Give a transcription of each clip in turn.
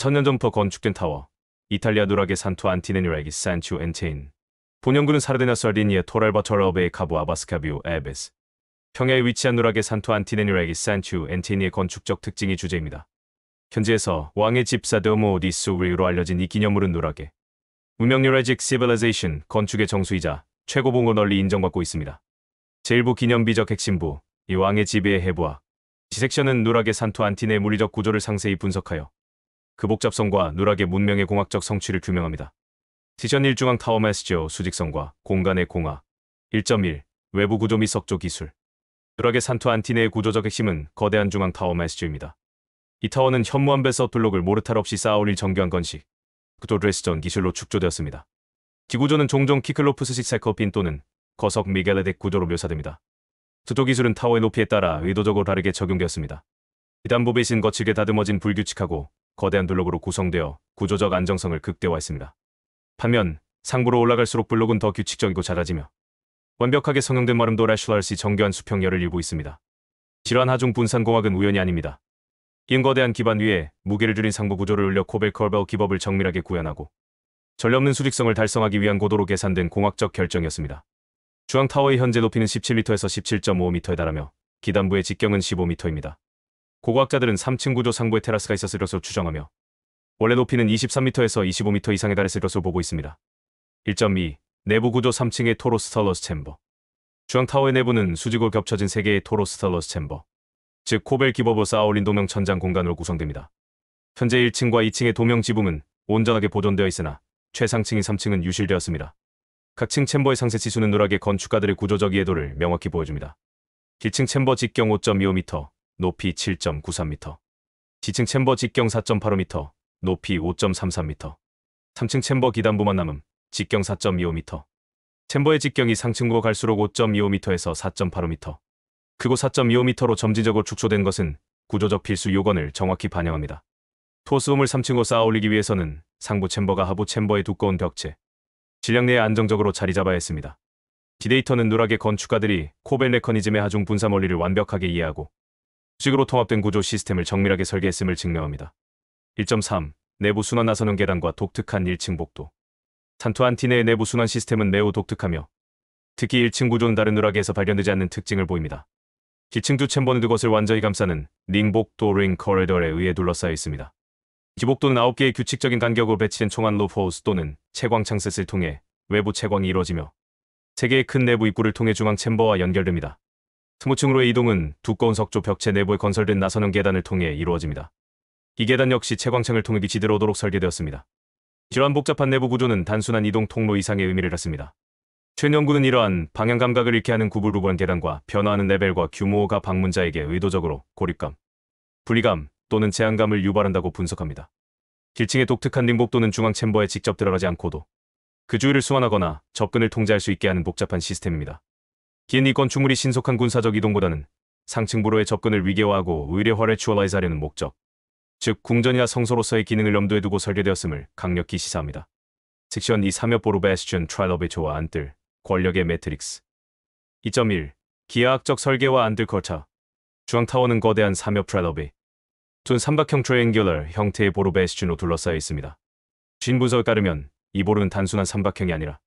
천년 전부터 건축된 타워. 이탈리아 누락의 산토 안티네니라기 산추 엔체인. 본연구는 사르데나 sardinia 토랄바토라베의 카부 아바스카비오 에베스. 평야에 위치한 누락의 산토 안티네니라기 산추 엔체인의 건축적 특징이 주제입니다. 현지에서 왕의 집사 더모 디수리로 알려진 이 기념물은 누락의 문명 유라직 시빌리제이션 건축의 정수이자 최고봉으로 널리 인정받고 있습니다. 제1부 기념비적 핵심부, 이 왕의 지배의 해부와 지섹션은 누락의 산토 안티네의 물리적 구조를 상세히 분석하여 그 복잡성과 누락의 문명의 공학적 성취를 규명합니다. 지션 1중앙 타워 메시저 수직성과 공간의 공화 1.1 외부 구조 및 석조 기술. 누락의 산토 안티네의 구조적 핵심은 거대한 중앙 타워 메시저입니다. 이 타워는 현무암 배서 블록을 모르탈 없이 쌓아올린 정교한 건식, 그토드레스전 기술로 축조되었습니다. 기구조는 종종 키클로프스식 세커핀 또는 거석 미겔레덱 구조로 묘사됩니다. 투토 기술은 타워의 높이에 따라 의도적으로 다르게 적용되었습니다. 이단부 베이스는 거칠게 다듬어진 불규칙하고 거대한 블록으로 구성되어 구조적 안정성을 극대화했습니다. 반면 상부로 올라갈수록 블록은 더 규칙적이고 작아지며 완벽하게 성형된 마름도 래슐랄시 정교한 수평열을 일고 있습니다. 이러한 하중 분산 공학은 우연이 아닙니다. 이은 거대한 기반 위에 무게를 줄인 상부 구조를 올려 코벨 컬벨 기법을 정밀하게 구현하고 전례 없는 수직성을 달성하기 위한 고도로 계산된 공학적 결정이었습니다. 중앙 타워의 현재 높이는 17m에서 17.5m에 달하며 기단부의 직경은 15m입니다. 고고학자들은 3층 구조 상부에 테라스가 있었을 것으로 추정하며 원래 높이는 23m에서 25m 이상에 달했을 것으로 보고 있습니다. 1.2 내부 구조 3층의 토로스탈러스 챔버. 중앙 타워의 내부는 수직으로 겹쳐진 3개의 토로스탈러스 챔버, 즉 코벨 기법으로 쌓아올린 도명 천장 공간으로 구성됩니다. 현재 1층과 2층의 도명 지붕은 온전하게 보존되어 있으나 최상층인 3층은 유실되었습니다. 각 층 챔버의 상세 지수는 누락의 건축가들의 구조적 이해도를 명확히 보여줍니다. 1층 챔버 직경 5.25m, 높이 7.93m. 지층 챔버 직경 4.85m, 높이 5.33m. 3층 챔버 기단부만 남음, 직경 4.25m. 챔버의 직경이 상층부로 갈수록 5.25m에서 4.85m. 크고 4.25m로 점진적으로 축소된 것은 구조적 필수 요건을 정확히 반영합니다. 토스홈을 3층으로 쌓아 올리기 위해서는 상부 챔버가 하부 챔버의 두꺼운 벽체, 질량 내에 안정적으로 자리 잡아야 했습니다. 디데이터는 누락의 건축가들이 코벨 메커니즘의 하중 분산 원리를 완벽하게 이해하고 수직으로 통합된 구조 시스템을 정밀하게 설계했음을 증명합니다. 1.3 내부 순환 나선형 계단과 독특한 1층 복도. 산토 안티네의 내부 순환 시스템은 매우 독특하며 특히 1층 구조는 다른 누락에서 발견되지 않는 특징을 보입니다. 기층 두 챔버는 그것을 완전히 감싸는 링복도 링 코리도어에 의해 둘러싸여 있습니다. 기복도는 9개의 규칙적인 간격으로 배치된 총안 루프하우스 또는 채광 창셋을 통해 외부 채광이 이루어지며 3개의 큰 내부 입구를 통해 중앙 챔버와 연결됩니다. 스무층으로의 이동은 두꺼운 석조 벽체 내부에 건설된 나선형 계단을 통해 이루어집니다. 이 계단 역시 채광창을 통해 빛이 들어오도록 설계되었습니다. 이러한 복잡한 내부 구조는 단순한 이동 통로 이상의 의미를 갖습니다. 최근 연구는 이러한 방향 감각을 잃게 하는 구불구불한 계단과 변화하는 레벨과 규모가 방문자에게 의도적으로 고립감, 분리감 또는 제한감을 유발한다고 분석합니다. 1층의 독특한 링복도는 중앙 챔버에 직접 들어가지 않고도 그 주위를 순환하거나 접근을 통제할 수 있게 하는 복잡한 시스템입니다. 기엔 이 건축물이 신속한 군사적 이동보다는 상층부로의 접근을 위계화하고 의뢰화를 추월하자려는 목적, 즉 궁전이나 성소로서의 기능을 염두에 두고 설계되었음을 강력히 시사합니다. 섹션 2 삼엽보루 베스션 트라일러베 조와 안뜰, 권력의 매트릭스. 2.1 기하학적 설계와 안뜰 컬처. 중앙 타워는 거대한 삼엽 트라일러베, 둔 삼각형 트라이앵귤러 형태의 보루 베스션으로 둘러싸여 있습니다. 진 분석에 따르면 이 보루는 단순한 삼각형이 아니라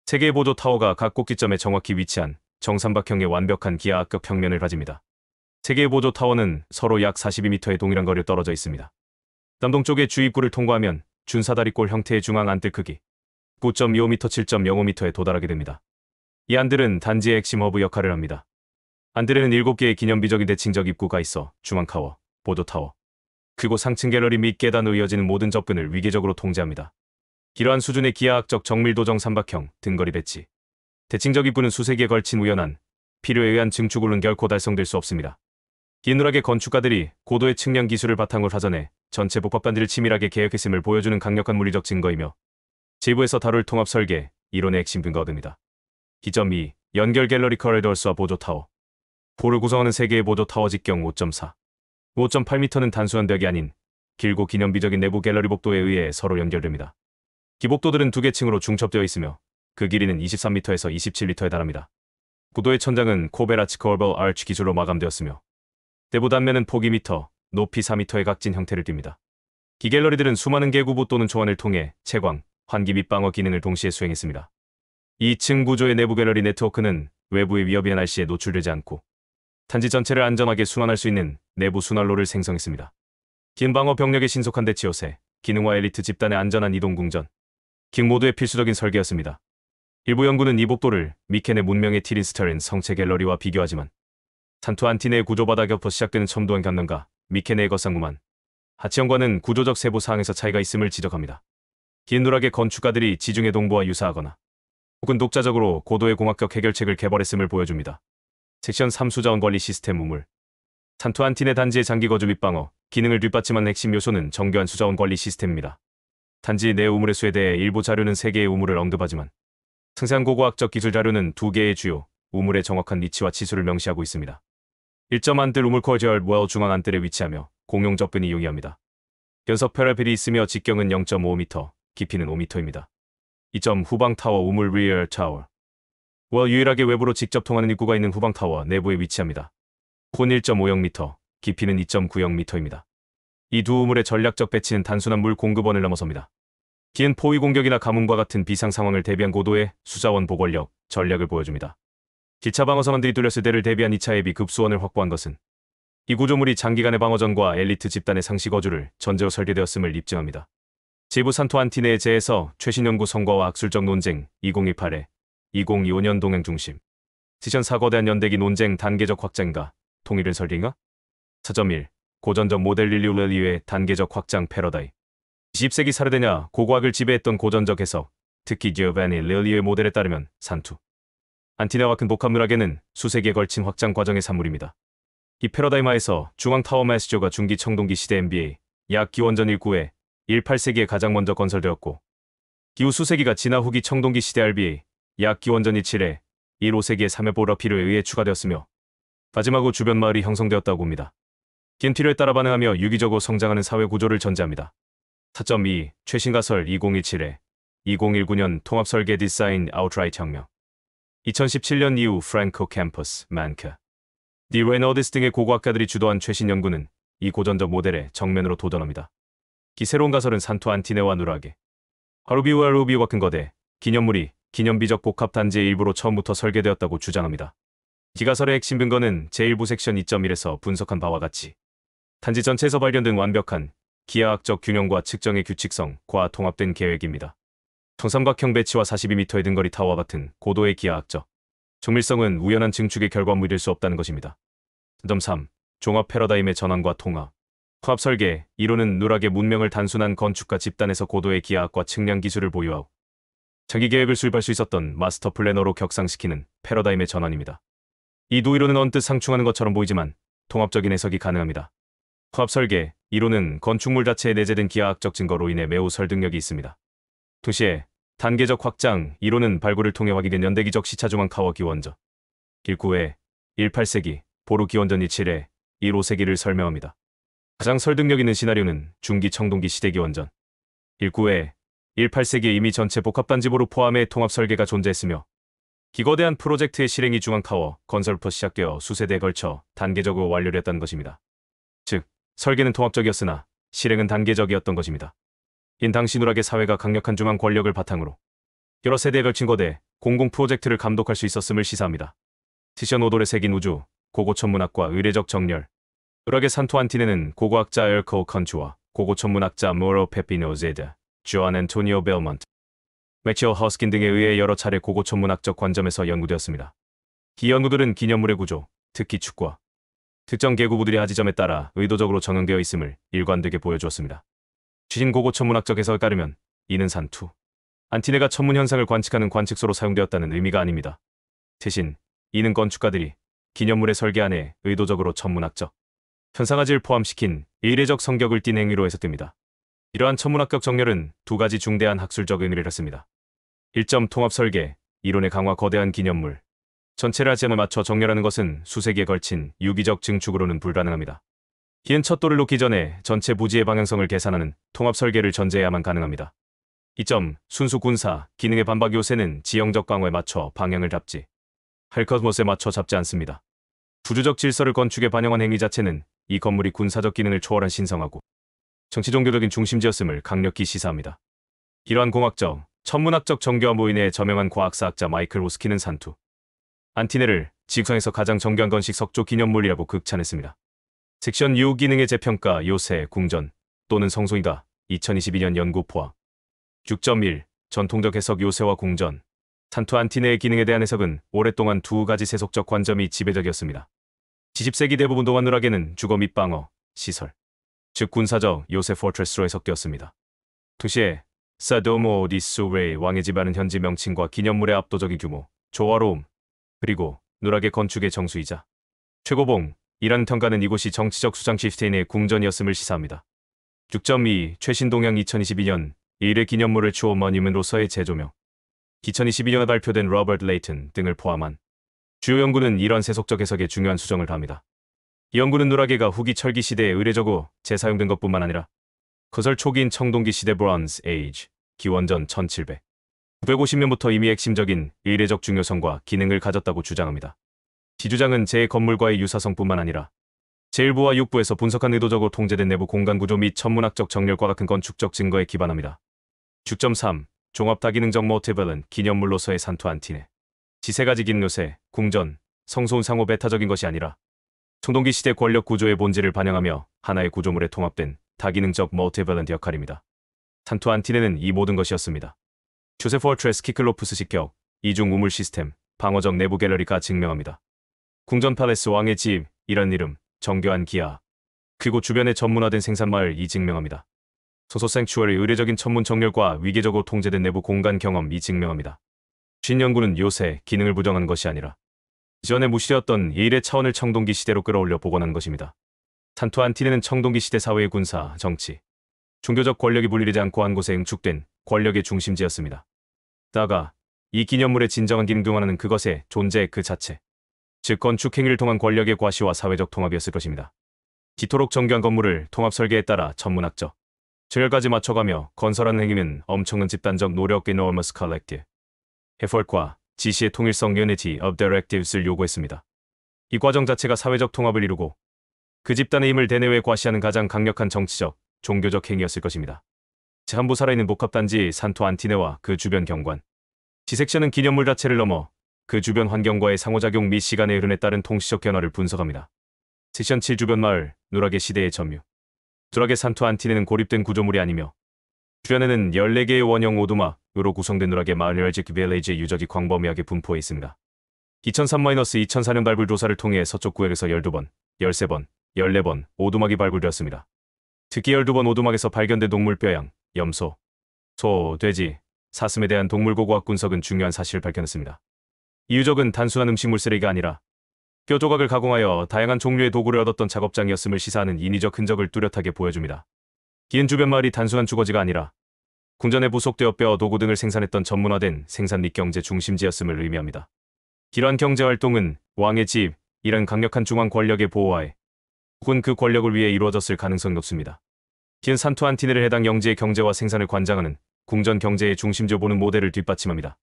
3개의 보조 타워가 각 꼭지점에 정확히 위치한 정삼각형의 완벽한 기하학적 평면을 가집니다. 3개의 보조 타워는 서로 약 42m의 동일한 거리를 떨어져 있습니다. 남동쪽의 주입구를 통과하면 준사다리꼴 형태의 중앙 안뜰 크기 9.25m, 7.05m에 도달하게 됩니다. 이 안뜰은 단지의 핵심 허브 역할을 합니다. 안뜰에는 7개의 기념비적인 대칭적 입구가 있어 중앙 타워, 보조 타워, 그리고 상층 갤러리 및 계단으로 이어지는 모든 접근을 위계적으로 통제합니다. 이러한 수준의 기하학적 정밀도 정삼각형, 등거리 배치, 대칭적 입구는 수세 개에 걸친 우연한 필요에 의한 증축으로는 결코 달성될 수 없습니다. 긴 누락의 건축가들이 고도의 측량 기술을 바탕으로 사전에 전체 복합단지를 치밀하게 계획했음을 보여주는 강력한 물리적 증거이며 지부에서 다룰 통합 설계, 이론의 핵심 근거가 됩니다. 2.2 연결 갤러리 커리도어스와 보조 타워. 보를 구성하는 3개의 보조 타워 직경 5.4, 5.8m는 단순한 벽이 아닌 길고 기념비적인 내부 갤러리 복도에 의해 서로 연결됩니다. 기복도들은 2개 층으로 중첩되어 있으며 그 길이는 23m에서 27m에 달합니다. 구도의 천장은 코벨 아치 커벌 아치 기술로 마감되었으며 내부 단면은 폭 2m, 높이 4m의 각진 형태를 띱니다. 기갤러리들은 수많은 개구부 또는 초안을 통해 채광, 환기 및 방어 기능을 동시에 수행했습니다. 2층 구조의 내부 갤러리 네트워크는 외부의 위협이나 날씨에 노출되지 않고 단지 전체를 안전하게 순환할 수 있는 내부 순환로를 생성했습니다. 긴 방어 병력의 신속한 대치 요새, 기능화 엘리트 집단의 안전한 이동 궁전, 킹 모두의 필수적인 설계였습니다. 일부 연구는 이 복도를 미켄의 문명의 티린스터린 성체 갤러리와 비교하지만 산투 안티네의 구조바다 겹터 시작되는 첨도한 감명과 미켄의 거상구만 하치형과는 구조적 세부 사항에서 차이가 있음을 지적합니다. 긴 누락의 건축가들이 지중해 동부와 유사하거나 혹은 독자적으로 고도의 공학적 해결책을 개발했음을 보여줍니다. 섹션 3 수자원 관리 시스템 우물 산투 안티네 단지의 장기 거주 및 방어, 기능을 뒷받침한 핵심 요소는 정교한 수자원 관리 시스템입니다. 단지 내 우물의 수에 대해 일부 자료는 3개의 우물을 언급하지만 상세한 고고학적 기술 자료는 2개의 주요 우물의 정확한 위치와 치수를 명시하고 있습니다. 1.1뜰 우물 코어지얼 웰 중앙 안뜰에 위치하며 공용 접근이 용이합니다. 연석 패러펠이 있으며 직경은 0.5m, 깊이는 5m입니다. 2점 후방 타워 우물 리얼 타워 웰 유일하게 외부로 직접 통하는 입구가 있는 후방 타워 내부에 위치합니다. 혼 1.50m, 깊이는 2.90m입니다. 이 두 우물의 전략적 배치는 단순한 물 공급원을 넘어섭니다. 긴 포위 공격이나 가뭄과 같은 비상 상황을 대비한 고도의 수자원 보궐력, 전략을 보여줍니다. 기차 방어선원들이 뚫렸을 때를 대비한 2차 예비 급수원을 확보한 것은 이 구조물이 장기간의 방어전과 엘리트 집단의 상시 거주를 전제로 설계되었음을 입증합니다. 지부 산토 안티네의 제에서 최신 연구 성과와 학술적 논쟁 2018에 2025년 동행 중심 지션 사거대한 연대기 논쟁 단계적 확장과 통일은 설계인가? 4.1 고전적 모델 릴리우의 단계적 확장 패러다임 20세기 사르데냐 고고학을 지배했던 고전적 해석, 특히 기오바니 릴리우의 모델에 따르면 산투 안티네와 큰 복합누락에는 수세기에 걸친 확장 과정의 산물입니다. 이 패러다임하에서 중앙타워 마스조가 중기 청동기 시대 NBA 약 기원전 19에 18세기에 가장 먼저 건설되었고 기후 수세기가 지나 후기 청동기 시대 RBA 약 기원전 17에 15세기의 3회 보러피르에 의해 추가되었으며 마지막으로 주변 마을이 형성되었다고 봅니다. 긴 필요에 따라 반응하며 유기적으로 성장하는 사회 구조를 전제합니다. 4.2 최신 가설 2017에 2019년 통합설계 디자인 아웃라이트 혁명 2017년 이후 프랭코 캠퍼스, 만크, 디 레너드스 등의 고고학자들이 주도한 최신 연구는 이 고전적 모델에 정면으로 도전합니다. 기 새로운 가설은 산투 안티네와 누락의 하루비와 루비와 큰 거대, 기념물이 기념비적 복합단지의 일부로 처음부터 설계되었다고 주장합니다. 기 가설의 핵심 근거는 제1부 섹션 2.1에서 분석한 바와 같이 단지 전체에서 발견된 완벽한 기하학적 균형과 측정의 규칙성과 통합된 계획입니다. 정삼각형 배치와 42m의 등거리 타워와 같은 고도의 기하학적 정밀성은 우연한 증축의 결과물일 수 없다는 것입니다. 3. 종합 패러다임의 전환과 통합 통합 설계 이론은 누락의 문명을 단순한 건축가 집단에서 고도의 기하학과 측량 기술을 보유하고 자기 계획을 수립할 수 있었던 마스터 플래너로 격상시키는 패러다임의 전환입니다. 이 두 이론은 언뜻 상충하는 것처럼 보이지만 통합적인 해석이 가능합니다. 통합 설계 이론은 건축물 자체에 내재된 기하학적 증거로 인해 매우 설득력이 있습니다. 동시에 단계적 확장 이론은 발굴을 통해 확인된 연대기적 시차중앙 타워 기원전 19회 18세기 보루 기원전 27회 15세기를 설명합니다. 가장 설득력 있는 시나리오는 중기 청동기 시대 기원전 19회 18세기에 이미 전체 복합단지보루 포함의 통합 설계가 존재했으며 기거대한 프로젝트의 실행이 중앙타워 건설부터 시작되어 수세대에 걸쳐 단계적으로 완료됐다는 것입니다. 즉, 설계는 통합적이었으나 실행은 단계적이었던 것입니다. 인 당시 누락의 사회가 강력한 중앙 권력을 바탕으로 여러 세대에 걸친 거대 공공 프로젝트를 감독할 수 있었음을 시사합니다. 티션 오돌의 새긴 우주, 고고천문학과 의례적 정렬 누락의 산토 안티네는 고고학자 엘코 컨추와 고고천문학자 모로 페피노 제드, 주안 앤토니오 벨먼트, 맥치얼 허스킨 등에 의해 여러 차례 고고천문학적 관점에서 연구되었습니다. 이 연구들은 기념물의 구조, 특히 축과 특정 계구부들이 하지점에 따라 의도적으로 정형되어 있음을 일관되게 보여주었습니다. 최신 고고천문학적 해석에 따르면 이는 산투 안티네가 천문 현상을 관측하는 관측소로 사용되었다는 의미가 아닙니다. 대신 이는 건축가들이 기념물의 설계 안에 의도적으로 천문학적 현상화지를 포함시킨 이례적 성격을 띤 행위로 해석됩니다. 이러한 천문학적 정렬은 두 가지 중대한 학술적 의미를 갖습니다. 1점 통합 설계, 이론의 강화 거대한 기념물 전체를 하지점에 맞춰 정렬하는 것은 수세기에 걸친 유기적 증축으로는 불가능합니다. 기은 첫 돌을 놓기 전에 전체 부지의 방향성을 계산하는 통합 설계를 전제해야만 가능합니다. 2점 순수 군사, 기능의 반박 요새는 지형적 강화에 맞춰 방향을 잡지 헬커스못에 맞춰 잡지 않습니다. 부주적 질서를 건축에 반영한 행위 자체는 이 건물이 군사적 기능을 초월한 신성하고 정치 종교적인 중심지였음을 강력히 시사합니다. 이러한 공학적, 천문학적 정교와 모인의 저명한 과학사학자 마이클 호스키는 산투 안티네를 지구상에서 가장 정교한 건식 석조 기념물이라고 극찬했습니다. 섹션 유기능의 재평가 요새 궁전 또는 성소인가 2022년 연구 포함 6.1 전통적 해석 요새와 궁전 산투 안티네의 기능에 대한 해석은 오랫동안 두 가지 세속적 관점이 지배적이었습니다. 20세기 대부분 동안 누락에는 주거 및 방어, 시설, 즉 군사적 요새 포트레스로 해석되었습니다. 동시에 사도모 디수웨이 왕의 집안은 현지 명칭과 기념물의 압도적인 규모, 조화로움, 그리고 누락의 건축의 정수이자 최고봉이라는 평가는 이곳이 정치적 수장 시스템의 궁전이었음을 시사합니다. 6.2 최신 동향 2022년 일의 기념물을 추호 머니먼으로서의 재조명 2022년에 발표된 로버트 레이튼 등을 포함한 주요 연구는 이런 세속적 해석에 중요한 수정을 다합니다. 이 연구는 누락계가 후기 철기 시대에 의례적으로 재사용된 것뿐만 아니라 거설 초기인 청동기 시대 브론즈 에이지, 기원전 1700, 950년부터 이미 핵심적인 의례적 중요성과 기능을 가졌다고 주장합니다. 이 주장은 제 건물과의 유사성뿐만 아니라 제1부와 6부에서 분석한 의도적으로 통제된 내부 공간 구조 및 천문학적 정렬과 같은 건축적 증거에 기반합니다. 6.3 종합 다기능적 모티블은 기념물로서의 산투 안티네. 지3 가지 기능 요새, 궁전, 성소는 상호 배타적인 것이 아니라 청동기 시대 권력 구조의 본질을 반영하며 하나의 구조물에 통합된 다기능적 멀티밸런트 역할입니다. 산투 안티네는 이 모든 것이었습니다. 조세 포트레스 키클로프스 식격, 이중 우물 시스템, 방어적 내부 갤러리가 증명합니다. 궁전 팔레스 왕의 집, 이런 이름, 정교한 기하, 그리고 주변의 전문화된 생산마을 이 증명합니다. 소소 생추얼의 의례적인 천문 정렬과 위계적으로 통제된 내부 공간 경험 이 증명합니다. 신 연구는 요새 기능을 부정하는 것이 아니라 이전에 무시되었던 예일의 차원을 청동기 시대로 끌어올려 복원한 것입니다. 산투 안티네는 청동기 시대 사회의 군사, 정치, 종교적 권력이 분리되지 않고 한 곳에 응축된 권력의 중심지였습니다. 다가 이 기념물의 진정한 기능 중 하나는 그것의 존재 그 자체, 즉 건축 행위를 통한 권력의 과시와 사회적 통합이었을 것입니다. 이토록 정교한 건물을 통합 설계에 따라 천문학적 절까지 맞춰가며 건설하는 행위는 엄청난 집단적 노력 enormous collective effort과 지시의 통일성 unity of directives를 요구했습니다. 이 과정 자체가 사회적 통합을 이루고 그 집단의 힘을 대내외 과시하는 가장 강력한 정치적, 종교적 행위였을 것입니다. 제3부 살아있는 복합단지 산투 안티네와 그 주변 경관. 지섹션은 기념물 자체를 넘어 그 주변 환경과의 상호작용 및 시간의 흐름에 따른 통시적 변화를 분석합니다. 섹션 7 주변 마을, 누락의 시대의 점유. 누락의 산투 안티네는 고립된 구조물이 아니며 주변에는 14개의 원형 오두막으로 구성된 누락의 마을 웰직 빌리지의 유적이 광범위하게 분포해 있습니다. 2003-2004년 발굴 조사를 통해 서쪽 구역에서 12번, 13번, 14번 오두막이 발굴되었습니다. 특히 12번 오두막에서 발견된 동물 뼈양, 염소, 소, 돼지, 사슴에 대한 동물고고학 분석은 중요한 사실을 밝혀냈습니다. 이 유적은 단순한 음식물 쓰레기가 아니라 뼈 조각을 가공하여 다양한 종류의 도구를 얻었던 작업장이었음을 시사하는 인위적 흔적을 뚜렷하게 보여줍니다. 기은 주변 마을이 단순한 주거지가 아니라 궁전에 부속되어 뼈, 도구 등을 생산했던 전문화된 생산 및 경제 중심지였음을 의미합니다. 이러한 경제활동은 왕의 집, 이런 강력한 중앙 권력의 보호하에 혹은 그 권력을 위해 이루어졌을 가능성이 높습니다. 기은 산투 안티네를 해당 영지의 경제와 생산을 관장하는 궁전 경제의 중심지로 보는 모델을 뒷받침합니다.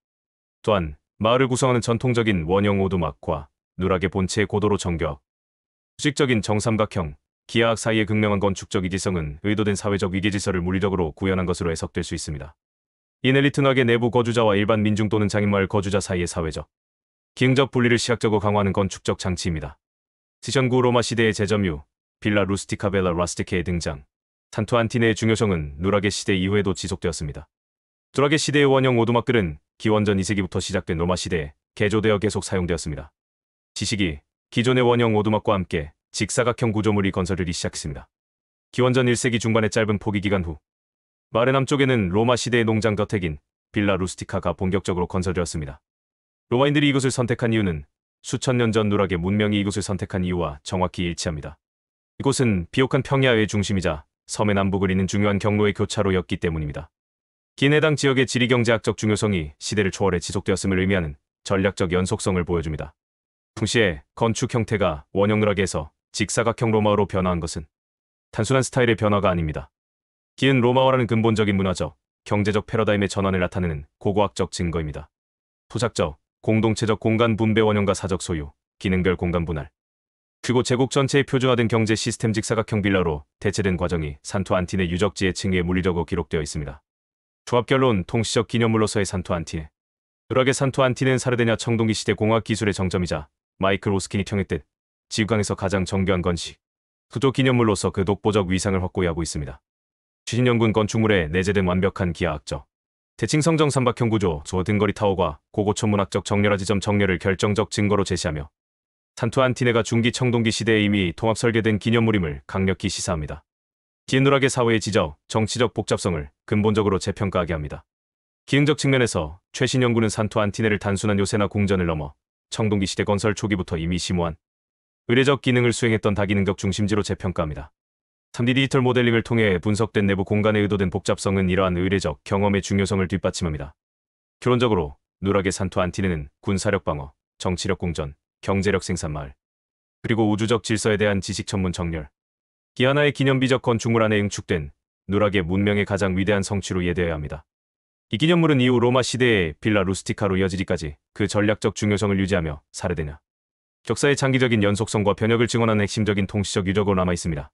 또한 마을을 구성하는 전통적인 원형 오두막과 누락의 본체의 고도로 정교하고 수직적인 정삼각형, 기하학 사이의 극명한 건축적 이질성은 의도된 사회적 위계질서를 물리적으로 구현한 것으로 해석될 수 있습니다. 인 엘리트 누락의 내부 거주자와 일반 민중 또는 장인마을 거주자 사이의 사회적, 기능적 분리를 시각적으로 강화하는 건축적 장치입니다. 시션구 로마 시대의 재점유, 빌라 루스티카 벨라 라스티케의 등장, 산투 안티네의 중요성은 누락의 시대 이후에도 지속되었습니다. 누락의 시대의 원형 오두막들은 기원전 2세기부터 시작된 로마 시대에 개조되어 계속 사용되었습니다. 지식이 기존의 원형 오두막과 함께 직사각형 구조물이 건설되기 시작했습니다. 기원전 1세기 중반의 짧은 포기 기간 후 마을의 남쪽에는 로마 시대의 농장 저택인 빌라 루스티카가 본격적으로 건설되었습니다. 로마인들이 이곳을 선택한 이유는 수천 년 전 누락의 문명이 이곳을 선택한 이유와 정확히 일치합니다. 이곳은 비옥한 평야의 중심이자 섬의 남북을 잇는 중요한 경로의 교차로였기 때문입니다. 긴 해당 지역의 지리경제학적 중요성이 시대를 초월해 지속되었음을 의미하는 전략적 연속성을 보여줍니다. 동시에 건축 형태가 원형 누락에서 직사각형 로마어로 변화한 것은 단순한 스타일의 변화가 아닙니다. 기은 로마어라는 근본적인 문화적, 경제적 패러다임의 전환을 나타내는 고고학적 증거입니다. 토착적, 공동체적 공간 분배 원형과 사적 소유, 기능별 공간 분할, 그리고 제국 전체에 표준화된 경제 시스템직 사각형 빌라로 대체된 과정이 산토 안티네 유적지의 층위에 물리적으로 기록되어 있습니다. 조합결론 통시적 기념물로서의 산토 안티네. 누락의 산토 안티네는 사르데냐 청동기 시대 공학 기술의 정점이자 마이클 오스킨이 평했듯 지구강에서 가장 정교한 건식, 수조 기념물로서 그 독보적 위상을 확고히 하고 있습니다. 최신연군 건축물에 내재된 완벽한 기하학적, 대칭성정 삼각형 구조, 등거리 타워가 고고천 문학적 정렬화 지점 정렬을 결정적 증거로 제시하며 산토 안티네가 중기 청동기 시대에 이미 통합 설계된 기념물임을 강력히 시사합니다. 누락의 사회의 지적, 정치적 복잡성을 근본적으로 재평가하게 합니다. 기능적 측면에서 최신 연구는 산토 안티네를 단순한 요새나 궁전을 넘어 청동기 시대 건설 초기부터 이미 심오한 의례적 기능을 수행했던 다기능적 중심지로 재평가합니다. 3D 디지털 모델링을 통해 분석된 내부 공간에 의도된 복잡성은 이러한 의례적 경험의 중요성을 뒷받침합니다. 결론적으로 누락의 산토 안티네는 군사력 방어, 정치력 공전, 경제력 생산마을, 그리고 우주적 질서에 대한 지식 전문 정렬, 이 하나의 기념비적 건축물 안에 응축된 누락의 문명의 가장 위대한 성취로 이해되어야 합니다. 이 기념물은 이후 로마 시대의 빌라 루스티카로 이어지기까지 그 전략적 중요성을 유지하며 사르데냐 역사의 장기적인 연속성과 변혁을 증언하는 핵심적인 통시적 유적으로 남아 있습니다.